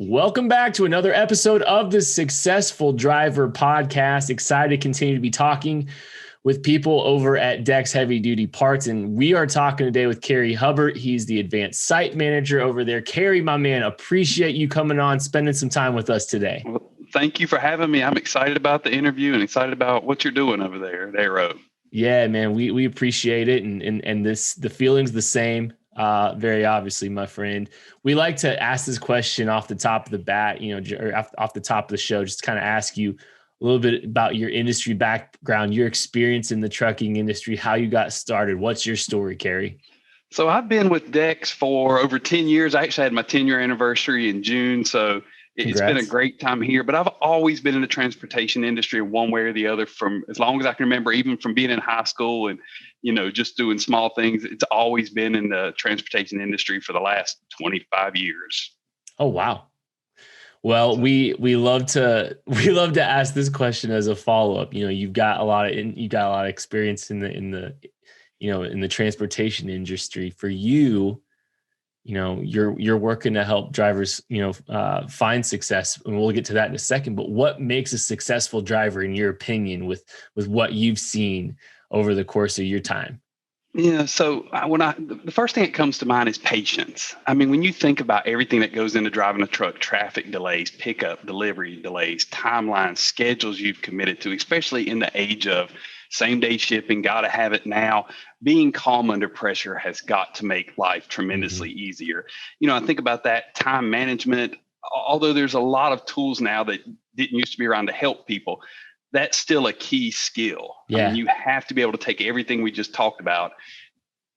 Welcome back to another episode of the Successful Driver Podcast. Excited to continue to be talking with people over at Dex Heavy Duty Parts. And we are talking today with Carey Hubbard. He's the advanced site manager over there. Carey, my man, appreciate you coming on, spending some time with us today. Well, thank you for having me. I'm excited about the interview and excited about what you're doing over there at Aero. Yeah, man, we appreciate it. And the feeling's the same. Very obviously, my friend. We like to ask this question off the top of the bat, or off the top of the show, just to kind of ask you a little bit about your industry background, your experience in the trucking industry, how you got started. What's your story, Carey? So I've been with Dex for over 10 years. I actually had my 10-year anniversary in June. So it's been a great time here, but I've always been in the transportation industry one way or the other from as long as I can remember, even from being in high school and, just doing small things. It's always been in the transportation industry for the last 25 years. Oh, wow. Well, we love to ask this question as a follow-up. You've got a lot of experience in the transportation industry. For you, you're working to help drivers, find success, and we'll get to that in a second. But what makes a successful driver, in your opinion, with what you've seen over the course of your time? Yeah. So the first thing that comes to mind is patience. I mean, when you think about everything that goes into driving a truck, traffic delays, pickup, delivery delays, timelines, schedules you've committed to, especially in the age of same day shipping, got to have it now. Being calm under pressure has got to make life tremendously easier. I think about that time management, although there's a lot of tools now that didn't used to be around to help people. That's still a key skill. Yeah. I mean, you have to be able to take everything we just talked about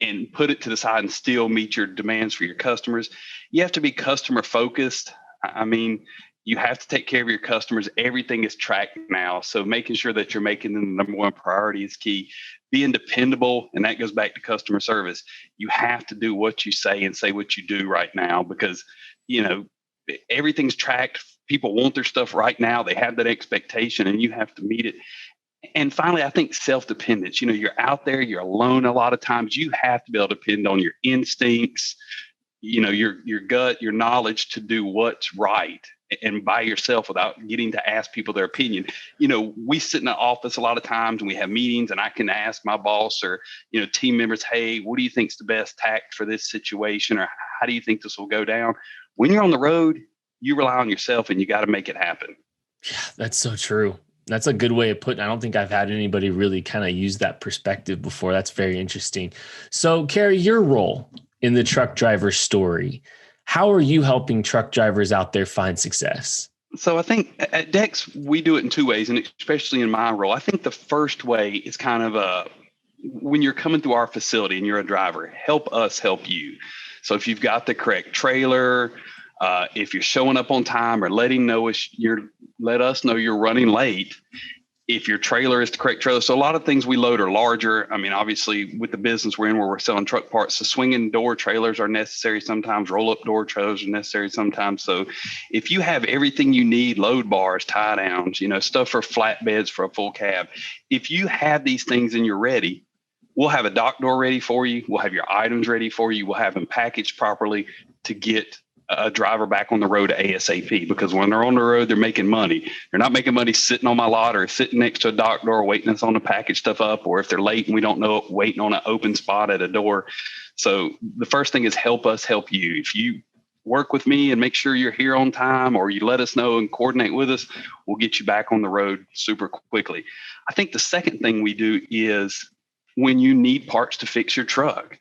and put it to the side and still meet your demands for your customers. You have to be customer focused. I mean, you have to take care of your customers. Everything is tracked now. So making sure that you're making them the number one priority is key. Being dependable, and that goes back to customer service. You have to do what you say and say what you do right now because, everything's tracked. People want their stuff right now. They have that expectation and you have to meet it. And finally, I think self-dependence. You're out there, you're alone a lot of times. You have to be able to depend on your instincts, your gut, your knowledge to do what's right and by yourself without getting to ask people their opinion. We sit in the office a lot of times and we have meetings and I can ask my boss or, team members, hey, what do you think is the best tact for this situation? Or how do you think this will go down? When you're on the road, you rely on yourself and you got to make it happen. Yeah, that's so true. That's a good way of putting it. I don't think I've had anybody really kind of use that perspective before. That's very interesting. So, Carey, your role in the truck driver story, how are you helping truck drivers out there find success? So I think at Dex, we do it in two ways, and especially in my role. I think the first way is kind of when you're coming through our facility and you're a driver, help us help you. So if you've got the correct trailer, if you're showing up on time or let us know you're running late, if your trailer is the correct trailer. So a lot of things we load are larger. I mean, obviously with the business we're in where we're selling truck parts, the swinging door trailers are necessary sometimes, roll up door trailers are necessary sometimes. So if you have everything you need, load bars, tie downs, stuff for flatbeds for a full cab, if you have these things and you're ready, we'll have a dock door ready for you. We'll have your items ready for you. We'll have them packaged properly to get a driver back on the road ASAP, because when they're on the road, they're making money. They're not making money sitting on my lot or sitting next to a dock door waiting us on to package stuff up, or if they're late and we don't know it, waiting on an open spot at a door. So the first thing is help us help you. If you work with me and make sure you're here on time, or you let us know and coordinate with us, we'll get you back on the road super quickly. I think the second thing we do is when you need parts to fix your truck.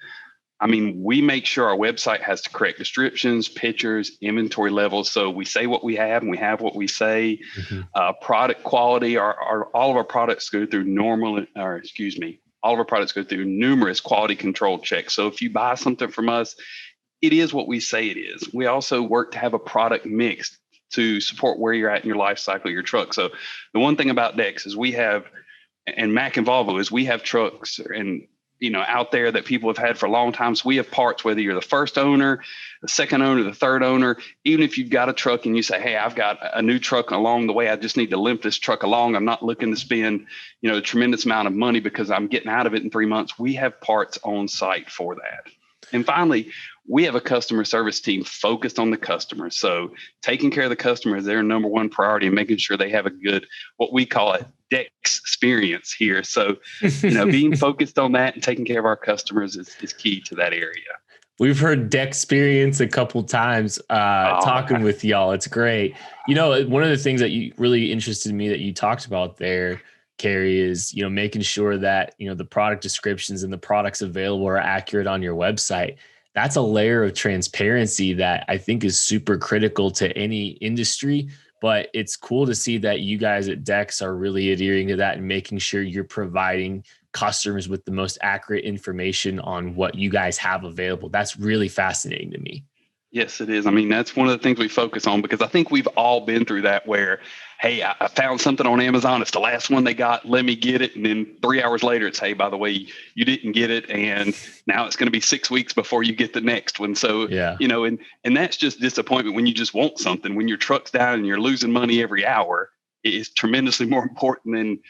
I mean, we make sure our website has the correct descriptions, pictures, inventory levels. So we say what we have and we have what we say. Product quality, all of our products go through all of our products go through numerous quality control checks. So if you buy something from us, it is what we say it is. We also work to have a product mix to support where you're at in your life cycle of your truck. So the one thing about Dex is we have, and Mack and Volvo is we have trucks and out there that people have had for a long time. So we have parts, whether you're the first owner, the second owner, the third owner, even if you've got a truck and you say, hey, I've got a new truck along the way, I just need to limp this truck along. I'm not looking to spend, a tremendous amount of money because I'm getting out of it in 3 months. We have parts on site for that. And finally, we have a customer service team focused on the customer. So taking care of the customer is their number one priority, and making sure they have a good, what we call a Dex experience here. So, being focused on that and taking care of our customers is key to that area. We've heard deck experience a couple times talking with y'all. It's great. One of the things that you really interested me that you talked about there, Carey, is, making sure that, the product descriptions and the products available are accurate on your website. That's a layer of transparency that I think is super critical to any industry. But it's cool to see that you guys at Dex are really adhering to that and making sure you're providing customers with the most accurate information on what you guys have available. That's really fascinating to me. Yes, it is. I mean, that's one of the things we focus on, because I think we've all been through that where, hey, I found something on Amazon. It's the last one they got. Let me get it. And then 3 hours later, it's, hey, by the way, you didn't get it. And now it's going to be 6 weeks before you get the next one. So, yeah, and that's just disappointment when you just want something. When your truck's down and you're losing money every hour, it is tremendously more important than,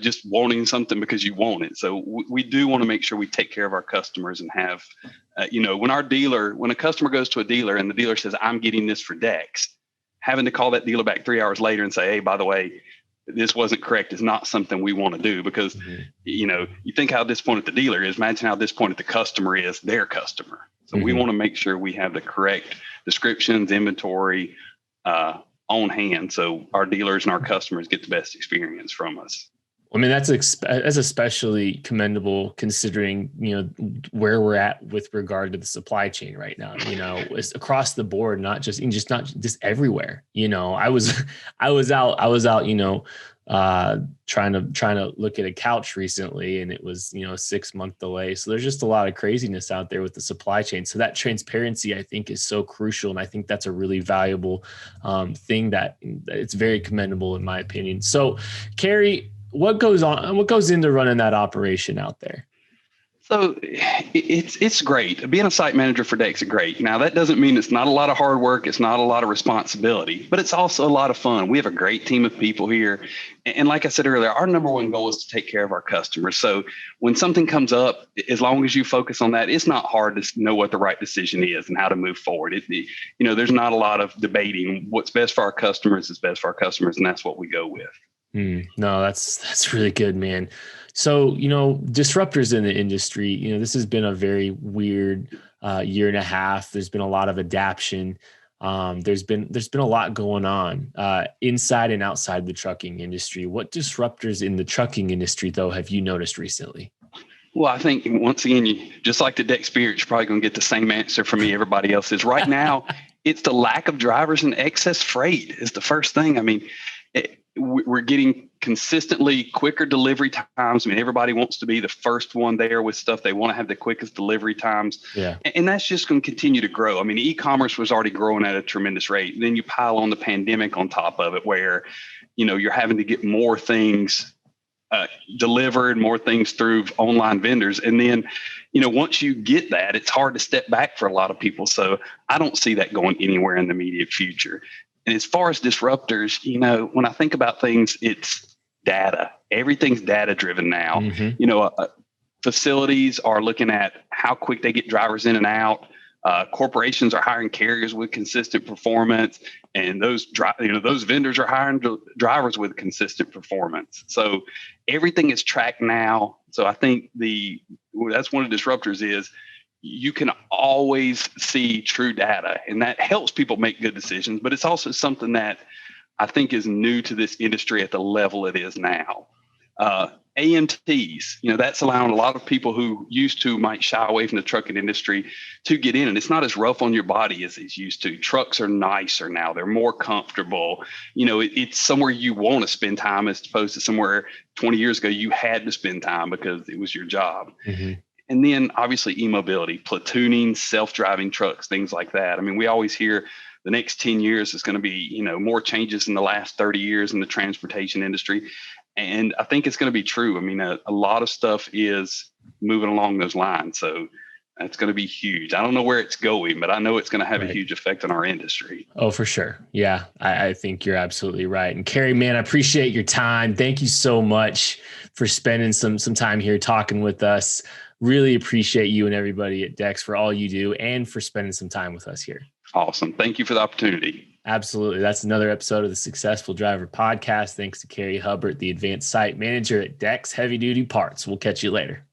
just wanting something because you want it. So we do want to make sure we take care of our customers and have, when a customer goes to a dealer and the dealer says, I'm getting this for Dex, having to call that dealer back 3 hours later and say, hey, by the way, this wasn't correct is not something we want to do, because, you think how disappointed the dealer is. Imagine how disappointed the customer is, their customer. So we want to make sure we have the correct descriptions, inventory on hand, so our dealers and our customers get the best experience from us. I mean, that's especially commendable considering, where we're at with regard to the supply chain right now. It's across the board, not just everywhere. I was out, trying to look at a couch recently, and it was, a 6-month delay. So there's just a lot of craziness out there with the supply chain. So that transparency, I think, is so crucial. And I think that's a really valuable thing that it's very commendable in my opinion. So, Carey, what goes into running that operation out there? So it's great. Being a site manager for Dex is great. Now, that doesn't mean it's not a lot of hard work. It's not a lot of responsibility, but it's also a lot of fun. We have a great team of people here. And like I said earlier, our number one goal is to take care of our customers. So when something comes up, as long as you focus on that, it's not hard to know what the right decision is and how to move forward. There's not a lot of debating. What's best for our customers is best for our customers, and that's what we go with. No, that's really good, man. So, disruptors in the industry, this has been a very weird year and a half. There's been a lot of adaptation. There's been a lot going on inside and outside the trucking industry. What disruptors in the trucking industry, though, have you noticed recently? Well, I think, once again, you just like the Dex Spirit, you're probably going to get the same answer from me everybody else is. Right now, it's the lack of drivers and excess freight is the first thing. I mean, we're getting consistently quicker delivery times. I mean, everybody wants to be the first one there with stuff. They want to have the quickest delivery times. Yeah. And that's just going to continue to grow. I mean, e-commerce was already growing at a tremendous rate. And then you pile on the pandemic on top of it, where, you're having to get more things delivered, more things through online vendors. And then, once you get that, it's hard to step back for a lot of people. So I don't see that going anywhere in the immediate future. And as far as disruptors, when I think about things, it's data. Everything's data driven now. Facilities are looking at how quick they get drivers in and out. Corporations are hiring carriers with consistent performance, and those vendors are hiring drivers with consistent performance. So everything is tracked now. So I think that's one of the disruptors is you can always see true data, and that helps people make good decisions. But it's also something that I think is new to this industry at the level it is now. AMTs, that's allowing a lot of people who used to might shy away from the trucking industry to get in, and it's not as rough on your body as it's used to. Trucks are nicer now. They're more comfortable. It's somewhere you want to spend time as opposed to somewhere 20 years ago you had to spend time because it was your job. Mm-hmm. And then obviously e-mobility, platooning, self-driving trucks, things like that. I mean, we always hear the next 10 years is going to be, more changes in the last 30 years in the transportation industry. And I think it's going to be true. I mean, a lot of stuff is moving along those lines. So that's going to be huge. I don't know where it's going, but I know it's going to have a huge effect on our industry. Oh, for sure. Yeah, I think you're absolutely right. And Carey, man, I appreciate your time. Thank you so much for spending some time here talking with us. really appreciate you and everybody at Dex for all you do and for spending some time with us here. Awesome. Thank you for the opportunity. Absolutely. That's another episode of the Successful Driver Podcast. Thanks to Carey Hubbard, the advanced site manager at Dex Heavy Duty Parts. We'll catch you later.